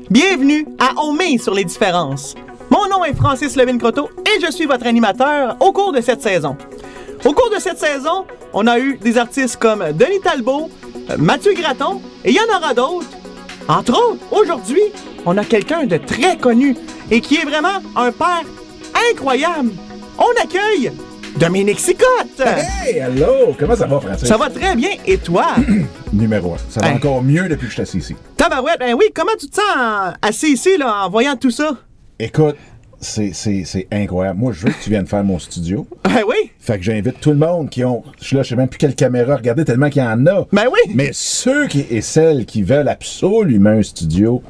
Bienvenue à On mise sur les différences. Mon nom est Francis Levine-Croteau et je suis votre animateur au cours de cette saison. Au cours de cette saison, on a eu des artistes comme Denis Talbot, Mathieu Gratton et il y en aura d'autres. Entre autres, aujourd'hui, on a quelqu'un de très connu et qui est vraiment un père incroyable. On accueille Dominique Sicotte. Hey, hello! Comment ça va, Francis? Ça va très bien. Et toi? Numéro 1. Ça va encore mieux depuis que je suis assis ici. Tabarouette, ben oui, comment tu te sens assis ici là, en voyant tout ça? Écoute, c'est incroyable. Moi, je veux que tu viennes faire mon studio. Ben oui. Fait que j'invite tout le monde qui ont... Je suis là, je sais même plus quelle caméra regarder tellement qu'il y en a. Ben oui. Mais ceux et celles qui veulent absolument un studio,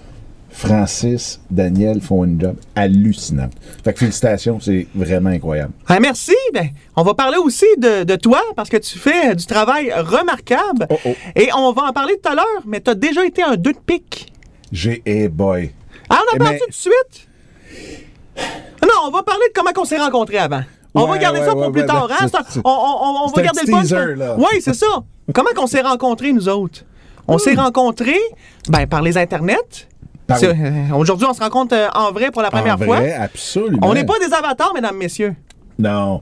Francis, Daniel font une job hallucinante. Fait que félicitations, c'est vraiment incroyable. Ah, merci. Ben, on va parler aussi de toi parce que tu fais du travail remarquable. Oh, oh. Et on va en parler tout à l'heure, mais tu as déjà été un 2 de pique. Hey boy. Ah, on en parle Mais- tout de suite? Non, on va parler de comment on s'est rencontrés avant. On va Ouais, garder ouais, ça pour ouais, plus ouais, tard. ben, Hein? c'est- On c'est va un garder petit le punch. teaser, là. Oui, c'est ça. Comment qu'on s'est rencontrés, nous autres? On s'est rencontrés par les internets. Par- Aujourd'hui, on se rencontre en vrai pour la première En fois. vrai, absolument. On n'est pas des avatars, mesdames, messieurs. Non,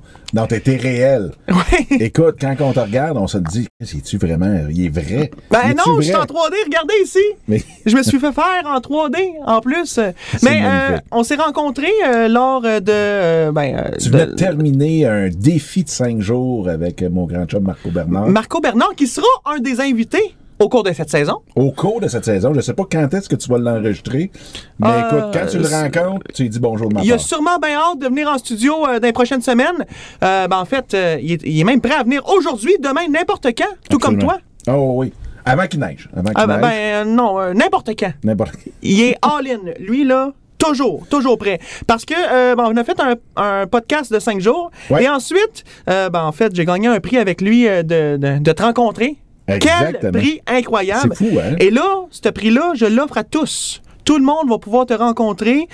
t'étais réel. Oui. Écoute, quand on te regarde, on se dit, es-tu vraiment... Il est vrai? Ben Il est-tu non, je suis vrai? en 3D, regardez ici. Mais... Je me suis fait faire en 3D en plus. Mais magnifique. on s'est rencontrés lors de... Tu venais de terminer un défi de 5 jours avec mon grand chum Marco Bernard. Marco Bernard, qui sera un des invités au cours de cette saison. Au cours de cette saison, je ne sais pas quand est-ce que tu vas l'enregistrer, mais écoute, quand tu le rencontres, tu lui dis bonjour de ma Il a part. sûrement bien hâte de venir en studio dans les prochaines semaines. En fait, il est même prêt à venir aujourd'hui, demain, n'importe quand, tout comme Absolument. toi. Oh oui. Avant qu'il neige. Avant qu'il neige. Non, n'importe quand. N'importe Il est all-in. Lui, là, toujours prêt. Parce que, on a fait un podcast de 5 jours. Ouais. Et ensuite, en fait, j'ai gagné un prix avec lui de te rencontrer. Exactement. Quel prix incroyable. C'est fou, hein? Et là, ce prix-là, je l'offre à tous. Tout le monde va pouvoir te rencontrer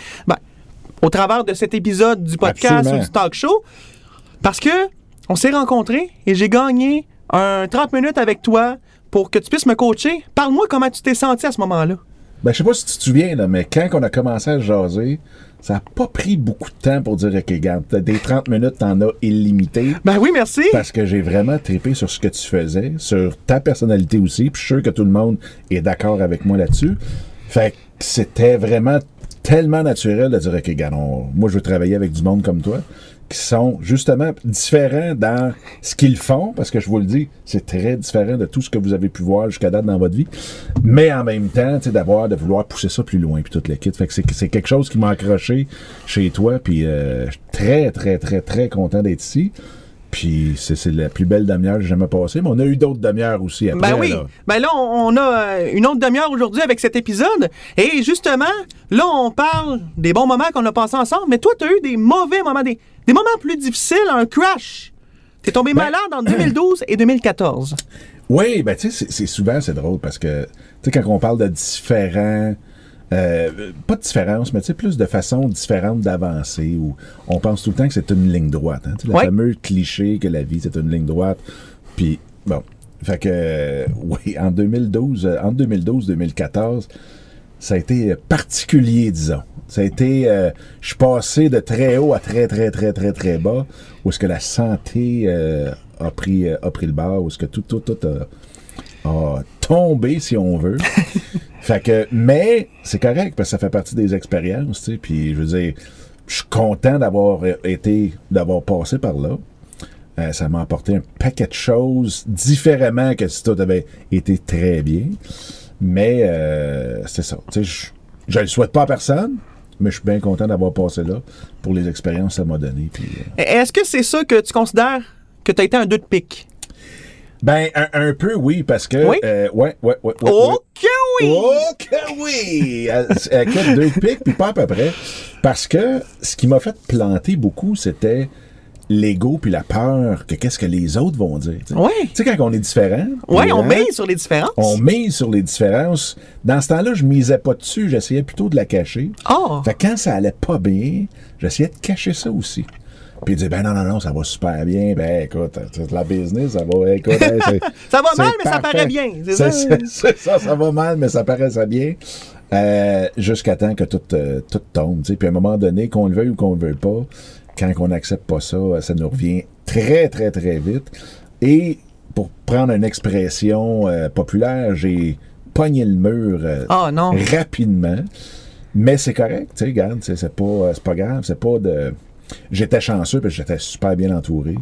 au travers de cet épisode du podcast Absolument. ou du talk show. Parce que on s'est rencontrés et j'ai gagné un 30 minutes avec toi pour que tu puisses me coacher. Parle-moi comment tu t'es senti à ce moment-là. Ben, je sais pas si tu te souviens, là, mais quand on a commencé à jaser, ça n'a pas pris beaucoup de temps pour dire, OK, regarde, des 30 minutes, t'en as illimité. Ben oui, merci. Parce que j'ai vraiment trippé sur ce que tu faisais, sur ta personnalité aussi, puis je suis sûr que tout le monde est d'accord avec moi là-dessus. Fait que c'était vraiment tellement naturel de dire, OK, regarde, moi je veux travailler avec du monde comme toi, qui sont justement différents dans ce qu'ils font, parce que je vous le dis, c'est très différent de tout ce que vous avez pu voir jusqu'à date dans votre vie, mais en même temps, tu sais, de vouloir pousser ça plus loin, puis toute l'équipe. Fait que c'est quelque chose qui m'a accroché chez toi, puis je suis très, très, très, très content d'être ici. Puis c'est la plus belle demi-heure que j'ai jamais passée, mais on a eu d'autres demi-heures aussi après. Ben oui. Là. Ben là, on a une autre demi-heure aujourd'hui avec cet épisode. Et justement, là, on parle des bons moments qu'on a passés ensemble. Mais toi, tu as eu des mauvais moments, des moments plus difficiles, un crash. T'es tombé malade en 2012 et 2014. Oui, ben tu sais, c'est drôle parce que, tu sais, quand on parle de différents... pas de différence, mais tu sais, plus de façons différentes d'avancer, où on pense tout le temps que c'est une ligne droite. Hein, tu sais, le fameux cliché que la vie, c'est une ligne droite. Puis, bon, fait que, oui, en 2012, entre 2012 et 2014, ça a été particulier, disons. Ça a été, je suis passé de très haut à très, très, très, très, très bas, où est-ce que la santé a pris le bas, où est-ce que tout a tombé, si on veut. Fait que, mais c'est correct, parce que ça fait partie des expériences, tu sais, puis je veux dire, je suis content d'avoir passé par là. Ça m'a apporté un paquet de choses différemment que si tout avait été très bien. Mais c'est ça. Tu sais, je le souhaite pas à personne, mais je suis bien content d'avoir passé là pour les expériences que ça m'a donné. Puis, Est-ce que c'est ça que tu considères que tu as été un 2 de pique? Ben, un peu, oui, parce que... Oui? Ouais. Oh que oui! Oh que oui! Écoute, 2 pics, puis pas à peu près. Parce que ce qui m'a fait planter beaucoup, c'était l'ego puis la peur que qu'est-ce que les autres vont dire. Tu sais. Oui. Tu sais, quand on est différent... Oui, on met mise sur les différences. On mise sur les différences. Dans ce temps-là, je misais pas dessus, j'essayais plutôt de la cacher. Oh! Fait que quand ça allait pas bien, j'essayais de cacher ça aussi. Puis il dit, ben non, ça va super bien. Ben écoute, c'est de la business, ça va, écoute. Ça va mal, mais ça parfait. paraît bien, c'est ça? C'est ça, ça va mal, mais ça paraît ça bien. jusqu'à temps que tout tombe. T'sais. Puis à un moment donné, qu'on le veuille ou qu'on le veuille pas, quand on n'accepte pas ça, ça nous revient très, très, très vite. Et pour prendre une expression populaire, j'ai pogné le mur rapidement. Mais c'est correct, tu sais, regarde, c'est pas grave, c'est pas de... J'étais chanceux, parce que j'étais super bien entouré.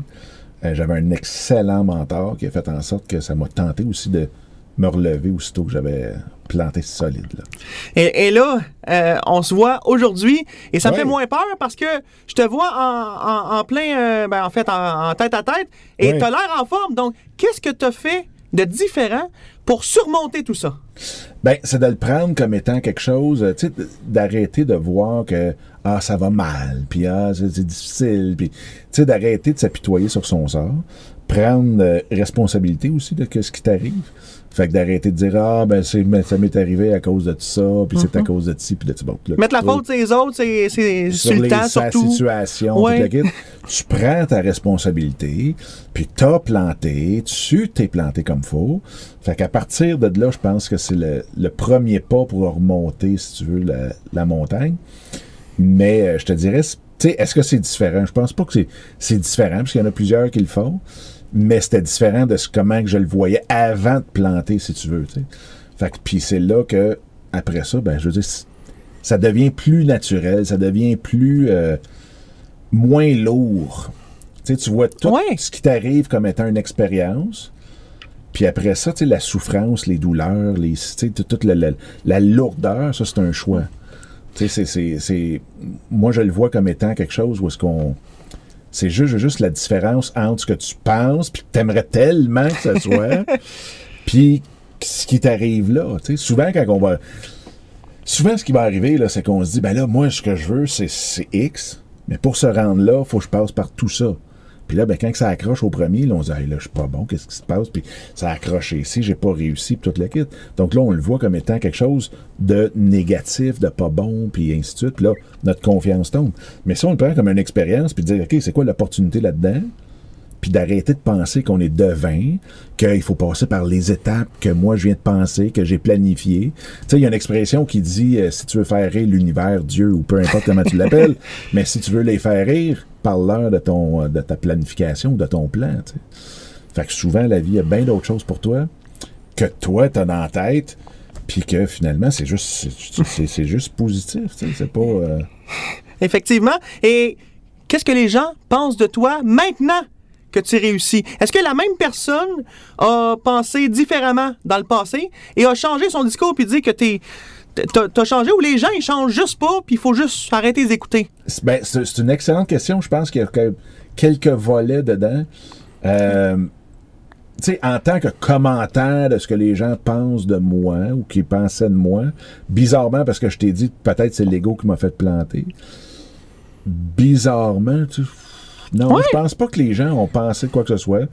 J'avais un excellent mentor qui a fait en sorte que ça m'a tenté aussi de me relever aussitôt que j'avais planté solide. Là. Et là, on se voit aujourd'hui, et ça me fait moins peur parce que je te vois en plein, en fait, en tête à tête, et t'as l'air en forme. Donc, qu'est-ce que t'as fait de différent pour surmonter tout ça? Ben, c'est de le prendre comme étant quelque chose, tu sais, d'arrêter de voir que ça va mal, puis c'est difficile, puis tu sais, d'arrêter de s'apitoyer sur son sort, prendre responsabilité aussi de ce qui t'arrive. Fait que d'arrêter de dire ça m'est arrivé à cause de tout ça, puis c'est à cause de ci, puis de ça. Bon, là, mettre la faute sur les autres, c'est sur le temps, surtout. Sur la situation, tu prends ta responsabilité, puis t'as planté, tu t'es planté comme faut. Fait qu'à partir de là, je pense que c'est le premier pas pour remonter, si tu veux, la montagne. Mais je te dirais, tu sais, est-ce que c'est différent? Je pense pas que c'est différent, parce qu'il y en a plusieurs qui le font. Mais c'était différent de comment que je le voyais avant de planter, si tu veux. T'sais. Fait que puis c'est là que après ça, ben je veux dire, ça devient plus naturel, ça devient plus moins lourd. T'sais, tu vois tout ce qui t'arrive comme étant une expérience. Puis après ça, la souffrance, les douleurs, toute la lourdeur, ça c'est un choix. Moi je le vois comme étant quelque chose où est-ce qu'on c'est juste la différence entre ce que tu penses puis que t'aimerais tellement que ça soit puis ce qui t'arrive là. T'sais. Souvent, ce qui va arriver, là, c'est qu'on se dit, ben là, moi, ce que je veux, c'est X, mais pour se rendre là, il faut que je passe par tout ça. Puis là, ben, quand ça accroche au premier, là, on se dit, hey, là, je suis pas bon, qu'est-ce qui se passe? Puis ça a accroché ici, j'ai pas réussi, puis tout le kit. Donc là, on le voit comme étant quelque chose de négatif, de pas bon, puis ainsi de suite. Puis là, notre confiance tombe. Mais si on le prend comme une expérience, puis dire, OK, c'est quoi l'opportunité là-dedans? Puis d'arrêter de penser qu'on est devin, qu'il faut passer par les étapes que moi, je viens de penser, que j'ai planifiées. Tu sais, il y a une expression qui dit, si tu veux faire rire l'univers, Dieu, ou peu importe comment tu l'appelles, mais si tu veux les faire rire, parle-leur de ta planification, de ton plan. T'sais. Fait que souvent, la vie a bien d'autres choses pour toi que toi, t'as dans la tête, puis que finalement, c'est juste positif. C'est pas... Effectivement. Et qu'est-ce que les gens pensent de toi maintenant que tu réussis? Est-ce que la même personne a pensé différemment dans le passé et a changé son discours puis dit que t'as changé, ou les gens, ils changent juste pas, puis il faut juste arrêter d'écouter? Ben, c'est une excellente question. Je pense qu'il y a quelques volets dedans. Tu sais, en tant que commentaire de ce que les gens pensent de moi ou qu'ils pensaient de moi, bizarrement, parce que je t'ai dit, peut-être c'est l'ego qui m'a fait planter. Bizarrement, tu sais, non, je pense pas que les gens ont pensé quoi que ce soit.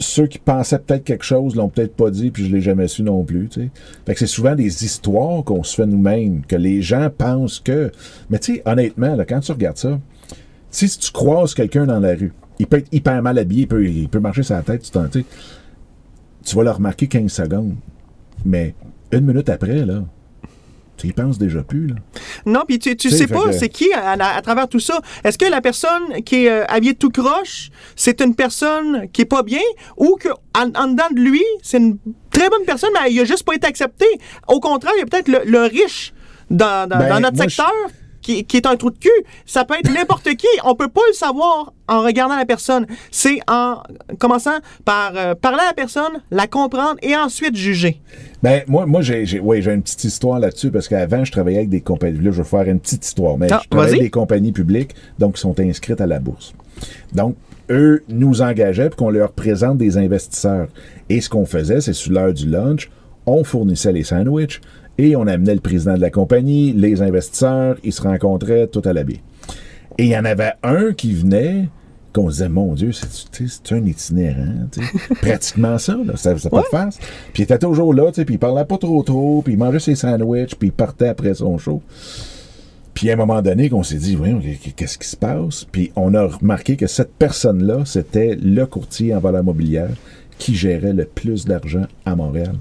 Ceux qui pensaient peut-être quelque chose l'ont peut-être pas dit, puis je l'ai jamais su non plus. T'sais. Fait que c'est souvent des histoires qu'on se fait nous-mêmes, que les gens pensent que... Mais tu sais, honnêtement, là, quand tu regardes ça, si tu croises quelqu'un dans la rue, il peut être hyper mal habillé, il peut marcher sur la tête, tu vas le remarquer 15 secondes. Mais une minute après, là, tu y penses déjà plus, là. Non, puis tu sais pas c'est qui à travers tout ça. Est-ce que la personne qui est habillée tout croche, c'est une personne qui est pas bien, ou que en dedans de lui, c'est une très bonne personne, mais il a juste pas été accepté? Au contraire, il y a peut-être le riche dans notre secteur qui est un trou de cul. Ça peut être n'importe qui. On peut pas le savoir en regardant la personne. C'est en commençant par parler à la personne, la comprendre et ensuite juger. Ben, moi j'ai une petite histoire là-dessus, parce qu'avant, je travaillais avec des compagnies. Là, je vais faire une petite histoire. Mais je travaillais avec des compagnies publiques, donc qui sont inscrites à la bourse. Donc, eux nous engageaient pour qu'on leur présente des investisseurs. Et ce qu'on faisait, c'est sur l'heure du lunch, on fournissait les sandwichs et on amenait le président de la compagnie, les investisseurs, ils se rencontraient tout à la baie. Et il y en avait un qui venait, qu'on se disait, mon Dieu, c'est un itinérant, pratiquement ça, là, ça pas de face. Puis il était toujours là, puis il parlait pas trop, puis il mangeait ses sandwichs, puis il partait après son show. Puis à un moment donné, qu'on s'est dit, voyons, qu'est-ce qui se passe? Puis on a remarqué que cette personne-là, c'était le courtier en valeurs mobilières qui gérait le plus d'argent à Montréal.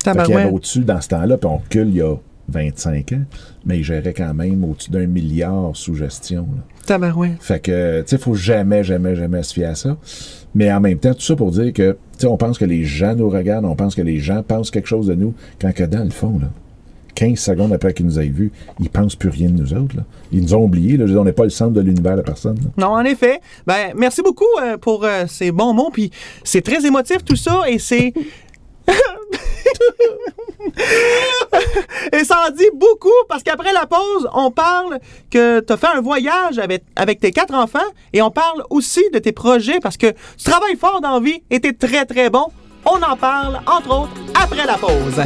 Fait qu'il y avait au-dessus, dans ce temps-là, puis on recule il y a 25 ans, mais il gérait quand même au-dessus d'1 milliard sous gestion. Tabarouette. Fait que, tu sais, il faut jamais se fier à ça. Mais en même temps, tout ça pour dire que, tu sais, on pense que les gens nous regardent, on pense que les gens pensent quelque chose de nous, quand que dans le fond, là, 15 secondes après qu'ils nous aient vus, ils pensent plus rien de nous autres. Là. Ils nous ont oubliés. Là. Je veux dire, on n'est pas le centre de l'univers de personne. Là. Non, en effet. Ben, merci beaucoup pour ces bons mots. Puis c'est très émotif tout ça et c'est... Et ça en dit beaucoup parce qu'après la pause, on parle que tu as fait un voyage avec tes 4 enfants et on parle aussi de tes projets parce que tu travailles fort dans la vie et tu es très très bon. On en parle, entre autres, après la pause.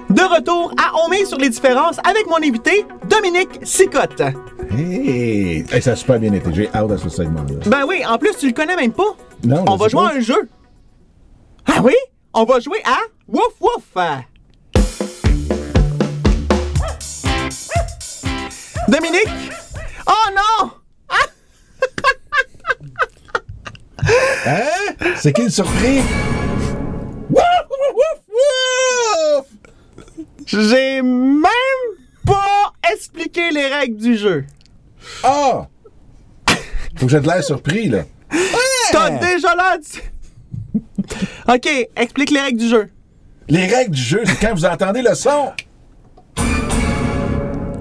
De retour à On met sur les différences avec mon invité, Dominique Sicotte. Hey, ça a super bien été. J'ai hâte à ce segment-là. Ben oui, en plus, tu le connais même pas. Non, on va jouer à un jeu. Ah oui? On va jouer à Wouf Wouf. Dominique? Oh non! Hein? C'est qui le surpris? Wouf, wouf, wouf! J'ai même pas expliqué les règles du jeu. Ah! Faut que j'ai de l'air surpris, là. T'as déjà l'air... OK, explique les règles du jeu. Les règles du jeu, c'est quand vous entendez le son.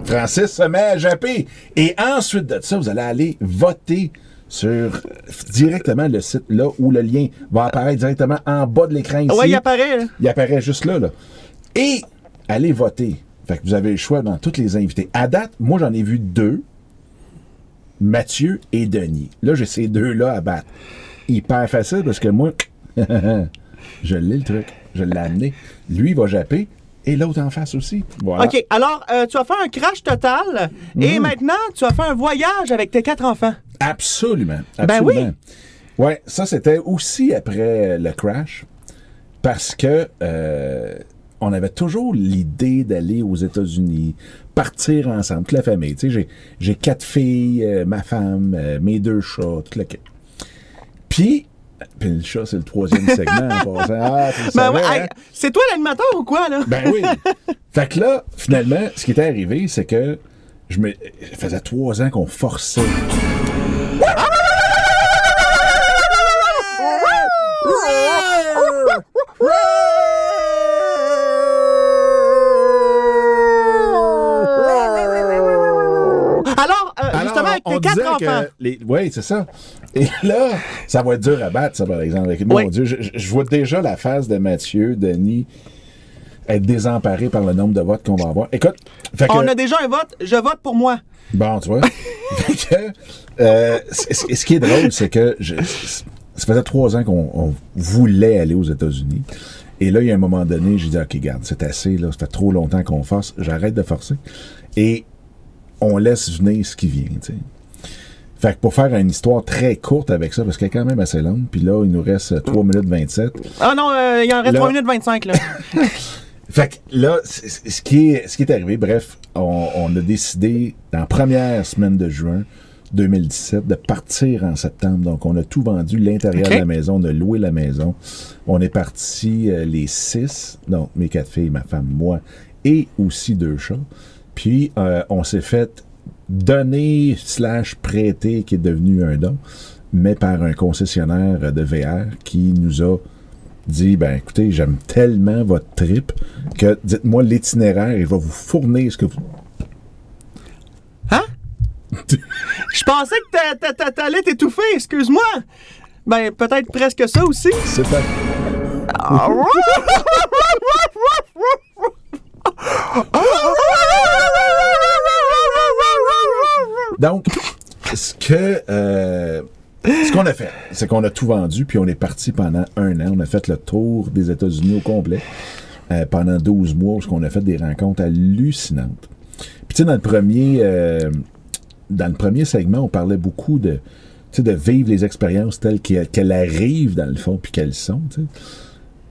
Francis se met à japper. Et ensuite de ça, vous allez aller voter sur directement le site là où le lien va apparaître directement en bas de l'écran ici. Ouais, il apparaît. Là. Il apparaît juste là. Et allez voter. Fait que vous avez le choix dans tous les invités. À date, moi, j'en ai vu 2. Mathieu et Denis. Là, j'ai ces 2-là à battre. Hyper facile parce que moi, je l'ai le truc. Je l'ai amené. Lui, il va japper. Et l'autre en face aussi. Voilà. OK, alors, tu as fait un crash total. Et maintenant, tu as fait un voyage avec tes 4 enfants. Absolument. Ben oui. Ouais, ça, c'était aussi après le crash. Parce que on avait toujours l'idée d'aller aux États-Unis, partir ensemble, toute la famille. Tu sais, j'ai 4 filles, ma femme, mes 2 chats, toute la... Puis le chat, c'est le 3e segment en passant. Ah, tu le savais, hein? C'est toi l'animateur ou quoi, là? Ben oui. Fait que là, finalement, ce qui était arrivé, c'est que ça faisait 3 ans qu'on forçait. Alors, justement, avec tes 4 enfants. Oui, c'est ça. Et là, ça va être dur à battre, ça, par exemple. Mon Dieu, je vois déjà la face de Mathieu, Denis, être désemparé par le nombre de votes qu'on va avoir. Écoute, on a déjà un vote. Je vote pour moi. Bon, tu vois. Ce qui est drôle, c'est que ça faisait 3 ans qu'on voulait aller aux États-Unis. Et là, il y a un moment donné, j'ai dit, OK, regarde, c'est assez, là, ça fait trop longtemps qu'on force, j'arrête de forcer. Et on laisse venir ce qui vient, tu sais. Fait que pour faire une histoire très courte avec ça, parce qu'elle est quand même assez longue, puis là, il nous reste 3 minutes 27. Ah non, il en reste là, 3 minutes 25, là. Fait que là, ce qui est arrivé, bref, on a décidé, dans la première semaine de juin 2017, de partir en septembre. Donc, on a tout vendu, l'intérieur de la maison, on a loué la maison. On est partis les 6, donc mes 4 filles, ma femme, moi, et aussi 2 chats. Puis, on s'est fait donner / prêter, qui est devenu un don, mais par un concessionnaire de VR qui nous a dit, ben écoutez, j'aime tellement votre trip que dites-moi l'itinéraire, il va vous fournir ce que vous... Hein? Je pensais que t'allais t'étouffer, excuse-moi. Ben, peut-être presque ça aussi. C'est pas... Donc, ce qu'on a fait, c'est qu'on a tout vendu, puis on est parti pendant 1 an. On a fait le tour des États-Unis au complet pendant 12 mois, parce qu'on a fait des rencontres hallucinantes. Puis tu sais, dans le premier segment, on parlait beaucoup de vivre les expériences telles qu'elles arrivent dans le fond, puis qu'elles sont, tu sais.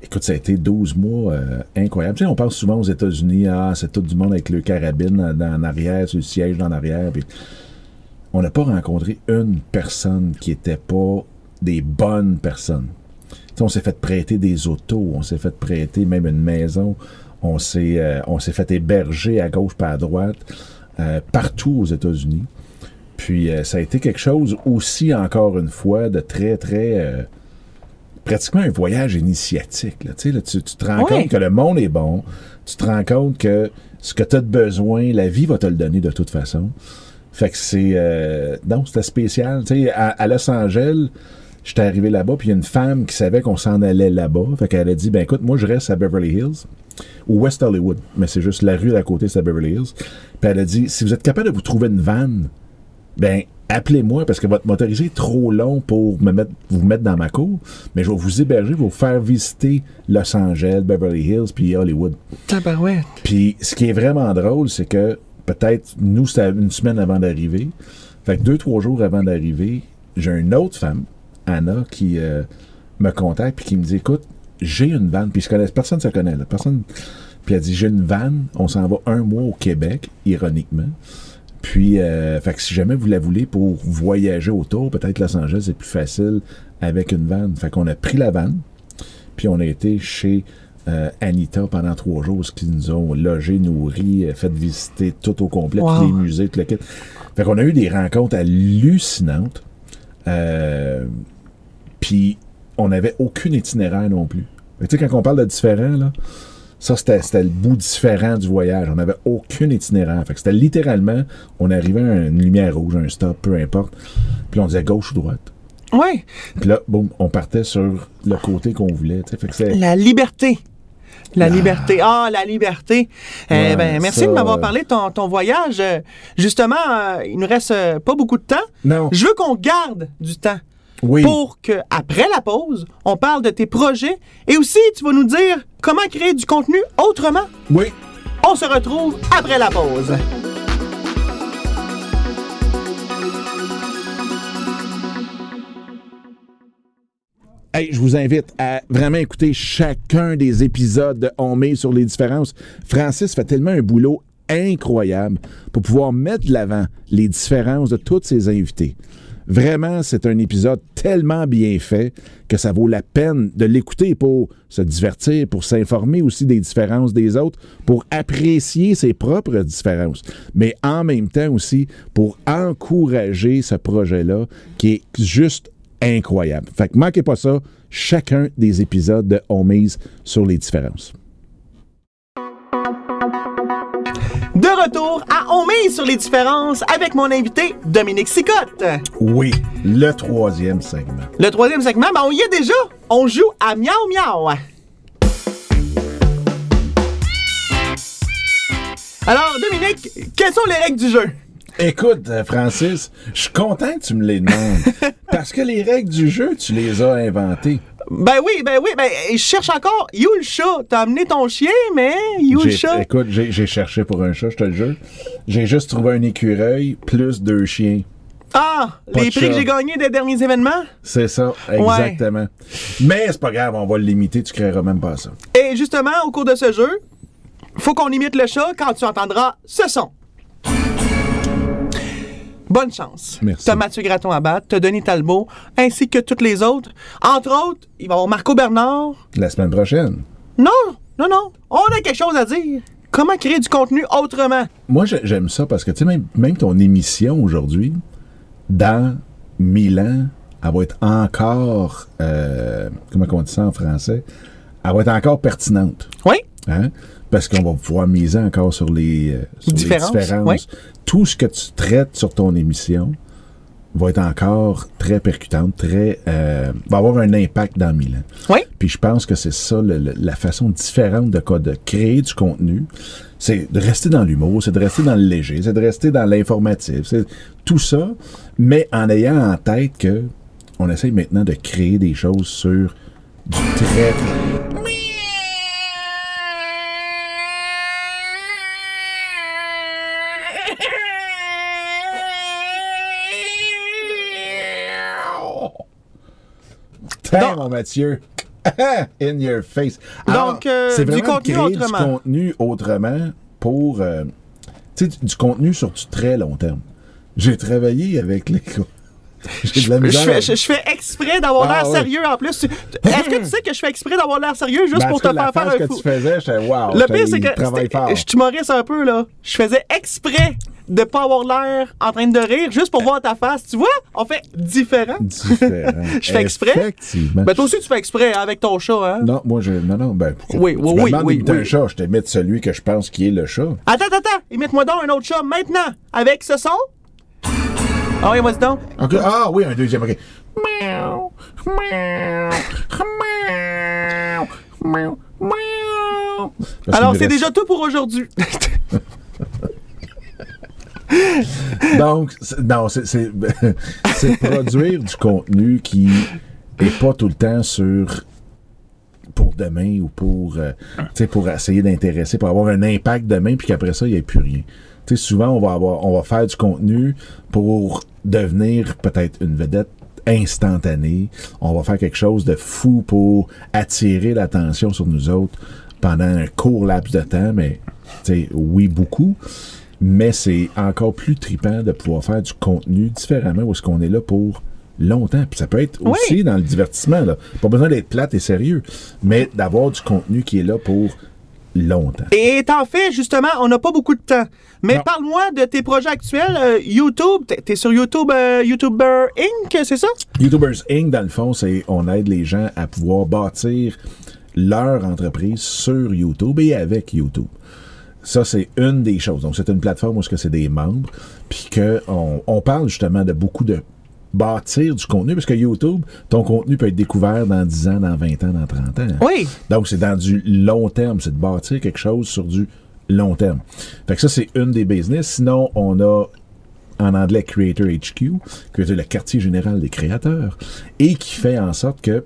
Écoute, ça a été 12 mois incroyables. Tu sais, on pense souvent aux États-Unis, c'est tout du monde avec le carabine en arrière, sur le siège en arrière. Puis on n'a pas rencontré une personne qui était pas des bonnes personnes. T'sais, on s'est fait prêter des autos, on s'est fait prêter même une maison, on s'est fait héberger à gauche pas à droite, partout aux États-Unis. Puis ça a été quelque chose aussi, encore une fois, de très, très... pratiquement un voyage initiatique. Là. Là, tu te rends compte que le monde est bon, tu te rends compte que ce que tu as de besoin, la vie va te le donner de toute façon. Fait que c'est... non, c'était spécial. À Los Angeles, j'étais arrivé là-bas, puis il y a une femme qui savait qu'on s'en allait là-bas. Fait qu'elle a dit, ben écoute, moi je reste à Beverly Hills, ou West Hollywood, mais c'est juste la rue d'à côté, c'est à Beverly Hills. Puis elle a dit, si vous êtes capable de vous trouver une vanne, ben appelez-moi, parce que votre motorisé est trop long pour vous mettre dans ma cour, mais je vais vous héberger, vous faire visiter Los Angeles, Beverly Hills, puis Hollywood. Tabarouette. Puis ce qui est vraiment drôle, c'est que peut-être, nous, c'était une semaine avant d'arriver. Fait que 2-3 jours avant d'arriver, j'ai une autre femme, Anna, qui me contacte puis qui me dit, écoute, j'ai une vanne, puis personne ne se connaît, là, personne. Puis elle dit, j'ai une vanne, on s'en va 1 mois au Québec, ironiquement. Puis, fait que si jamais vous la voulez pour voyager autour, peut-être Los Angeles, c'est plus facile avec une vanne. Fait qu'on a pris la vanne, puis on a été chez Anita pendant 3 jours, ce qui nous ont logé, nourri, fait visiter tout au complet, tous les musées, tout le kit. Fait qu'on a eu des rencontres hallucinantes. Puis, on n'avait aucun itinéraire non plus. Tu sais, quand on parle de différent, là, ça, c'était le bout différent du voyage. On n'avait aucun itinéraire. Fait que c'était littéralement, on arrivait à une lumière rouge, un stop, peu importe. Puis on disait gauche ou droite. Oui. Puis là, boum, on partait sur le côté qu'on voulait. Fait que la liberté. La liberté. Ah, la liberté. Ouais, merci ça, de m'avoir parlé de ton voyage. Justement, il nous reste pas beaucoup de temps. Non. Je veux qu'on garde du temps. Oui. Pour qu'après la pause, on parle de tes projets et aussi, tu vas nous dire comment créer du contenu autrement. Oui. On se retrouve après la pause. Hey, je vous invite à vraiment écouter chacun des épisodes de On met sur les différences. Francis fait tellement un boulot incroyable pour pouvoir mettre de l'avant les différences de tous ses invités. Vraiment, c'est un épisode tellement bien fait que ça vaut la peine de l'écouter pour se divertir, pour s'informer aussi des différences des autres, pour apprécier ses propres différences, mais en même temps aussi pour encourager ce projet-là qui est juste incroyable. Fait que manquez pas ça, chacun des épisodes de On mise sur les différences. De retour à On mise sur les différences avec mon invité Dominique Sicotte. Oui, le 3e segment. Le 3e segment, ben on y est déjà. On joue à Miaou Miaou. Alors, Dominique, quelles sont les règles du jeu? Écoute, Francis, je suis content que tu me les demandes. Parce que les règles du jeu, tu les as inventées. Ben oui, je cherche encore. You le chat. T'as amené ton chien, mais you le chat. Écoute, j'ai cherché pour un chat, je te le jure. J'ai juste trouvé un écureuil plus 2 chiens. Ah, Pas les de prix chat. que j'ai gagnés des derniers événements? C'est ça, exactement. Ouais. Mais c'est pas grave, on va le limiter, tu créeras même pas ça. Et justement, au cours de ce jeu, faut qu'on imite le chat quand tu entendras ce son. Bonne chance. Merci. T'as Mathieu Gratton à battre, t'as Denis Talbot, ainsi que toutes les autres. Entre autres, il va y avoir Marco Bernard. La semaine prochaine. Non. On a quelque chose à dire. Comment créer du contenu autrement? Moi, j'aime ça parce que, tu sais, même ton émission aujourd'hui, dans 1000 ans, elle va être encore, comment on dit ça en français? Elle va être encore pertinente. Oui. Hein? Parce qu'on va pouvoir miser encore sur les différences. Oui. Tout ce que tu traites sur ton émission va être encore très percutante, va avoir un impact dans 1000 ans. Oui. Puis je pense que c'est ça, la façon différente de créer du contenu. C'est de rester dans l'humour, c'est de rester dans le léger, c'est de rester dans l'informatif, c'est tout ça, mais en ayant en tête que on essaye maintenant de créer des choses sur du très... Tiens, mon Mathieu. In your face. Alors, donc, c'est du vraiment contenu créer autrement. du contenu autrement pour... tu sais, du contenu sur du très long terme. J'ai travaillé avec les gars. J'ai de la misère. Je fais exprès d'avoir l'air sérieux en plus. Est-ce que tu sais que je fais exprès d'avoir l'air sérieux juste pour te faire faire un que tu faisais, j'étais wow. Le pire, c'est que je suis humoriste un peu, là. Je faisais exprès de pas avoir l'air en train de rire juste pour voir ta face. Tu vois? On fait différent. Je fais exprès. Effectivement. Ben, toi aussi, tu fais exprès avec ton chat, hein? Non, moi, ben, oui. Un chat, je t'imite celui que je pense qui est le chat. Attends. Imite-moi donc un autre chat maintenant. Avec ce son. Ah oui, vas-y donc. Okay. Ah oui, un deuxième, OK. Alors, c'est déjà tout pour aujourd'hui. Donc, c'est produire du contenu qui est pas tout le temps pour demain ou pour essayer d'intéresser, pour avoir un impact demain, puis qu'après ça, il n'y ait plus rien. Tu sais, souvent, on va faire du contenu pour devenir peut-être une vedette instantanée. On va faire quelque chose de fou pour attirer l'attention sur nous autres pendant un court laps de temps, mais oui, beaucoup. Mais c'est encore plus trippant de pouvoir faire du contenu différemment où est-ce qu'on est là pour longtemps. Puis ça peut être aussi dans le divertissement, là. Pas besoin d'être plate et sérieux, mais d'avoir du contenu qui est là pour longtemps. Et t'en fais, justement, on n'a pas beaucoup de temps. Mais parle-moi de tes projets actuels. YouTube, t'es sur YouTube, YouTuber Inc., c'est ça? YouTubers Inc., dans le fond, on aide les gens à pouvoir bâtir leur entreprise sur YouTube et avec YouTube. Ça, c'est une des choses. Donc, c'est une plateforme où c'est des membres, puis qu'on parle justement de beaucoup de bâtir du contenu, parce que YouTube, ton contenu peut être découvert dans 10 ans, dans 20 ans, dans 30 ans. Oui. Donc, c'est dans du long terme. C'est de bâtir quelque chose sur du long terme. Fait que ça, c'est une des business. Sinon, on a, en anglais, Creator HQ, qui est le quartier général des créateurs, et qui fait en sorte que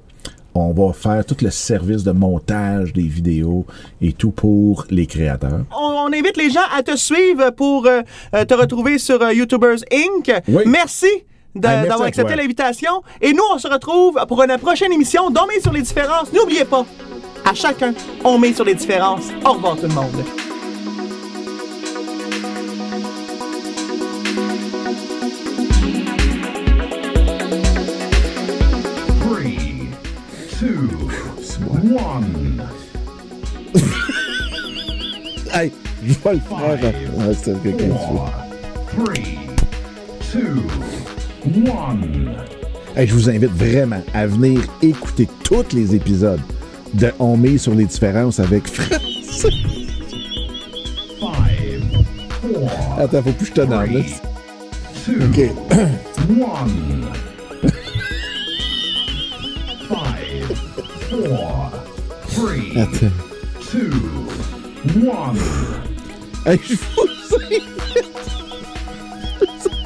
on va faire tout le service de montage des vidéos et tout pour les créateurs. On invite les gens à te suivre pour te retrouver sur YouTubers Inc. Oui. Merci d'avoir accepté l'invitation. Et nous, on se retrouve pour une prochaine émission d'On met sur les différences. N'oubliez pas, à chacun, on met sur les différences. Au revoir tout le monde. 2, 1. Hey, je vais le faire. 4, 3, 2, 1. Hey, je vous invite vraiment à venir écouter tous les épisodes de On met sur les différences avec France. 5, 4. Attends, faut plus que je te donne, là. 2, OK. 1. 5, 4, 3, Attends. 2, 1. Hey, je vous invite.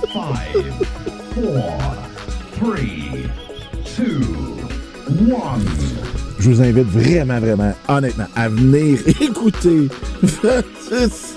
5, 4, 3, 2, 1. Je vous invite vraiment, vraiment, honnêtement, à venir écouter Francis.